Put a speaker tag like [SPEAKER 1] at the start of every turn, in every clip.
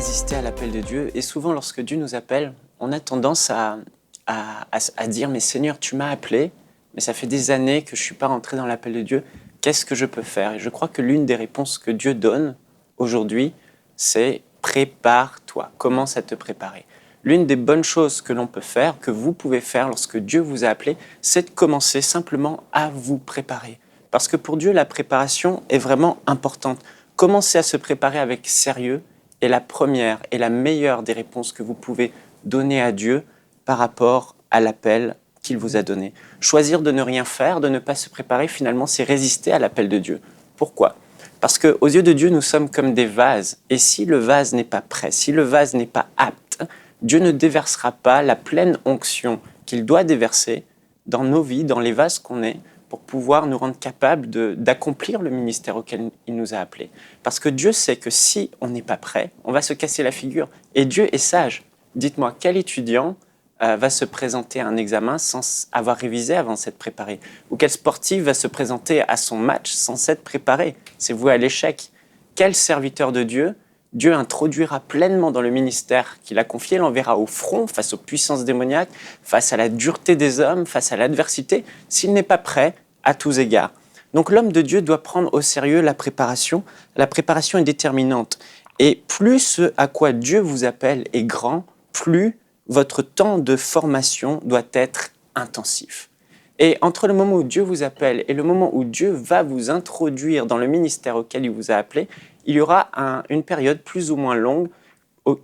[SPEAKER 1] résister à l'appel de Dieu. Et souvent, lorsque Dieu nous appelle, on a tendance à dire « Mais Seigneur, tu m'as appelé, mais ça fait des années que je ne suis pas rentré dans l'appel de Dieu. Qu'est-ce que je peux faire ?» Et je crois que l'une des réponses que Dieu donne aujourd'hui, c'est « Prépare-toi ». Commence à te préparer. L'une des bonnes choses que l'on peut faire, que vous pouvez faire lorsque Dieu vous a appelé, c'est de commencer simplement à vous préparer. Parce que pour Dieu, la préparation est vraiment importante. Commencez à se préparer avec sérieux est la première et la meilleure des réponses que vous pouvez donner à Dieu par rapport à l'appel qu'il vous a donné. Choisir de ne rien faire, de ne pas se préparer, finalement, c'est résister à l'appel de Dieu. Pourquoi ? Parce qu'aux yeux de Dieu, nous sommes comme des vases. Et si le vase n'est pas prêt, si le vase n'est pas apte, Dieu ne déversera pas la pleine onction qu'il doit déverser dans nos vies, dans les vases qu'on est, pour pouvoir nous rendre capables d'accomplir le ministère auquel il nous a appelés. Parce que Dieu sait que si on n'est pas prêt, on va se casser la figure. Et Dieu est sage. Dites-moi, quel étudiant va se présenter à un examen sans avoir révisé avant de s'être préparé ? Ou quel sportif va se présenter à son match sans s'être préparé ? C'est voué à l'échec. Quel serviteur de Dieu Dieu introduira pleinement dans le ministère qu'il a confié, l'enverra au front face aux puissances démoniaques, face à la dureté des hommes, face à l'adversité, s'il n'est pas prêt à tous égards. Donc l'homme de Dieu doit prendre au sérieux la préparation. La préparation est déterminante. Et plus ce à quoi Dieu vous appelle est grand, plus votre temps de formation doit être intensif. Et entre le moment où Dieu vous appelle et le moment où Dieu va vous introduire dans le ministère auquel il vous a appelé, il y aura une période plus ou moins longue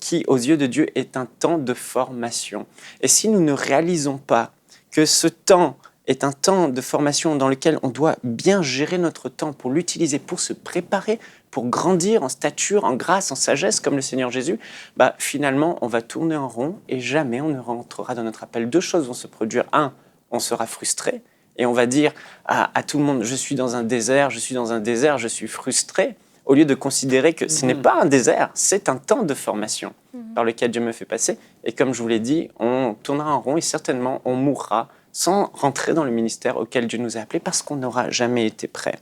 [SPEAKER 1] qui, aux yeux de Dieu, est un temps de formation. Et si nous ne réalisons pas que ce temps est un temps de formation dans lequel on doit bien gérer notre temps pour l'utiliser, pour se préparer, pour grandir en stature, en grâce, en sagesse, comme le Seigneur Jésus, finalement, on va tourner en rond et jamais on ne rentrera dans notre appel. Deux choses vont se produire. Un, on sera frustré et on va dire à tout le monde « je suis dans un désert, je suis frustré », au lieu de considérer que ce n'est pas un désert, c'est un temps de formation par lequel Dieu me fait passer. Et comme je vous l'ai dit, on tournera en rond et certainement on mourra sans rentrer dans le ministère auquel Dieu nous a appelés parce qu'on n'aura jamais été prêt.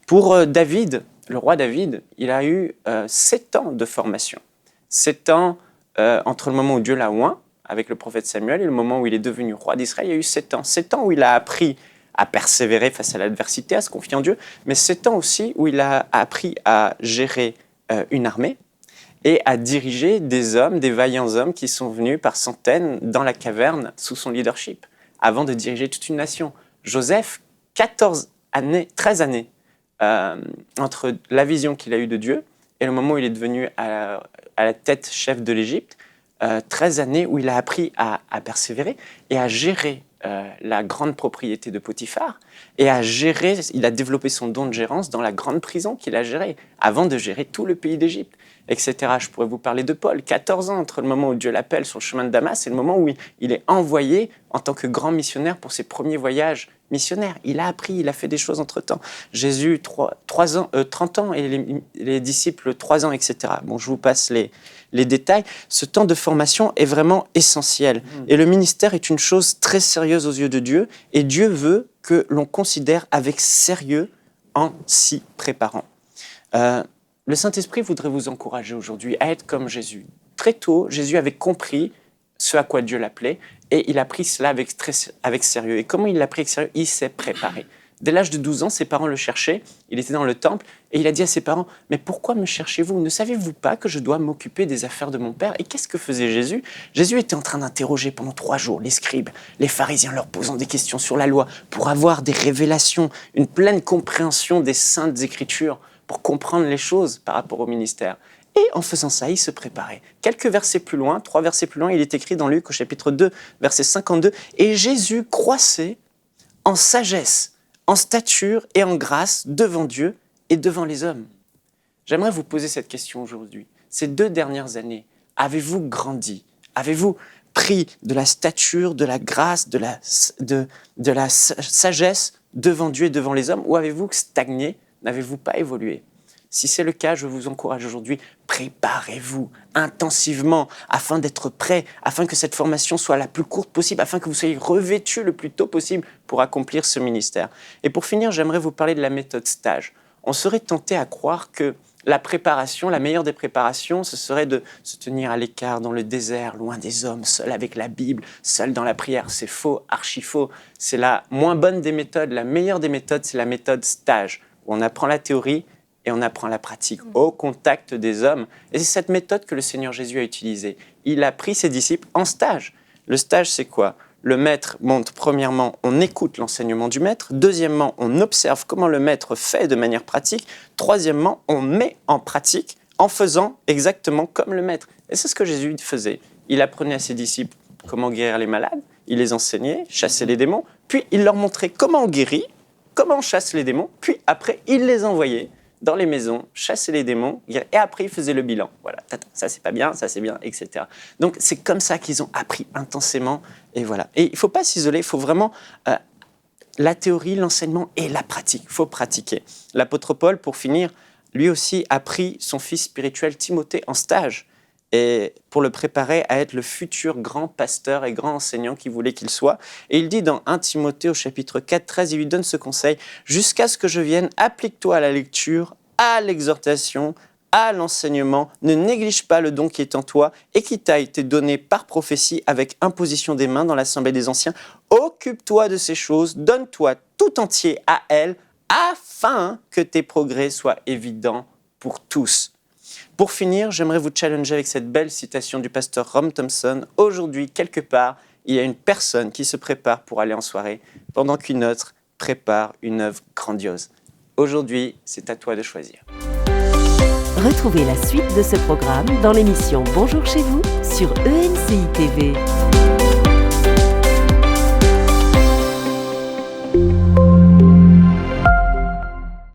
[SPEAKER 1] Pour David, le roi David, il a eu 7 ans de formation. 7 ans entre le moment où Dieu l'a oint avec le prophète Samuel et le moment où il est devenu roi d'Israël, il y a eu 7 ans. 7 ans où il a appris à persévérer face à l'adversité, à se confier en Dieu, mais 7 ans aussi où il a appris à gérer une armée et à diriger des hommes, des vaillants hommes qui sont venus par centaines dans la caverne sous son leadership, avant de diriger toute une nation. Joseph, 13 années entre la vision qu'il a eue de Dieu et le moment où il est devenu à la tête chef de l'Égypte, 13 années où il a appris à persévérer et à gérer la grande propriété de Potiphar et il a développé son don de gérance dans la grande prison qu'il a gérée avant de gérer tout le pays d'Égypte, etc. Je pourrais vous parler de Paul, 14 ans entre le moment où Dieu l'appelle sur le chemin de Damas et le moment où il est envoyé en tant que grand missionnaire pour ses premiers voyages missionnaires. Il a appris, il a fait des choses entre-temps. Jésus, 30 ans et les disciples, 3 ans, etc. Bon, je vous passe les détails. Ce temps de formation est vraiment essentiel. Et le ministère est une chose très sérieuse aux yeux de Dieu. Et Dieu veut que l'on considère avec sérieux en s'y préparant. Le Saint-Esprit voudrait vous encourager aujourd'hui à être comme Jésus. Très tôt, Jésus avait compris ce à quoi Dieu l'appelait et il a pris cela avec sérieux. Et comment il l'a pris avec sérieux ? Il s'est préparé. Dès l'âge de 12 ans, ses parents le cherchaient, il était dans le temple, et il a dit à ses parents « Mais pourquoi me cherchez-vous ? Ne savez-vous pas que je dois m'occuper des affaires de mon père ?» Et qu'est-ce que faisait Jésus ? Jésus était en train d'interroger pendant 3 jours les scribes, les pharisiens, leur posant des questions sur la loi, pour avoir des révélations, une pleine compréhension des saintes écritures, pour comprendre les choses par rapport au ministère. Et en faisant ça, il se préparait. Quelques versets plus loin, 3 versets plus loin, il est écrit dans Luc au chapitre 2, verset 52, « Et Jésus croissait en sagesse, en stature et en grâce devant Dieu et devant les hommes. » J'aimerais vous poser cette question aujourd'hui. Ces 2 dernières années, avez-vous grandi ? Avez-vous pris de la stature, de la grâce, de la sagesse devant Dieu et devant les hommes ? Ou avez-vous stagné ? N'avez-vous pas évolué ? Si c'est le cas, je vous encourage aujourd'hui, préparez-vous intensivement afin d'être prêt, afin que cette formation soit la plus courte possible, afin que vous soyez revêtus le plus tôt possible pour accomplir ce ministère. Et pour finir, j'aimerais vous parler de la méthode stage. On serait tenté à croire que La préparation, la meilleure des préparations, ce serait de se tenir à l'écart dans le désert, loin des hommes, seul avec la Bible, seul dans la prière. C'est faux, archi faux. C'est la moins bonne des méthodes. La meilleure des méthodes, c'est la méthode stage, où on apprend la théorie et on apprend la pratique au contact des hommes. Et c'est cette méthode que le Seigneur Jésus a utilisée. Il a pris ses disciples en stage. Le stage, c'est quoi ? Le maître montre, premièrement, on écoute l'enseignement du maître. Deuxièmement, on observe comment le maître fait de manière pratique. Troisièmement, on met en pratique en faisant exactement comme le maître. Et c'est ce que Jésus faisait. Il apprenait à ses disciples comment guérir les malades, il les enseignait, chasser les démons, puis il leur montrait comment on guérit, comment on chasse les démons, puis après, il les envoyait dans les maisons, chasser les démons, et après, il faisait le bilan. Voilà, ça c'est pas bien, ça c'est bien, etc. Donc, c'est comme ça qu'ils ont appris intensément, et voilà. Et il ne faut pas s'isoler, il faut vraiment la théorie, l'enseignement et la pratique. Il faut pratiquer. L'apôtre Paul, pour finir, lui aussi a pris son fils spirituel Timothée en stage, et pour le préparer à être le futur grand pasteur et grand enseignant qu'il voulait qu'il soit. Et il dit dans 1 Timothée au chapitre 4, 13, il lui donne ce conseil: « Jusqu'à ce que je vienne, applique-toi à la lecture, à l'exhortation, à l'enseignement, ne néglige pas le don qui est en toi et qui t'a été donné par prophétie avec imposition des mains dans l'assemblée des anciens. Occupe-toi de ces choses, donne-toi tout entier à elles, afin que tes progrès soient évidents pour tous. » Pour finir, j'aimerais vous challenger avec cette belle citation du pasteur Rom Thompson. Aujourd'hui, quelque part, il y a une personne qui se prépare pour aller en soirée, pendant qu'une autre prépare une œuvre grandiose. Aujourd'hui, c'est à toi de choisir.
[SPEAKER 2] Retrouvez la suite de ce programme dans l'émission Bonjour chez vous sur ENCI TV.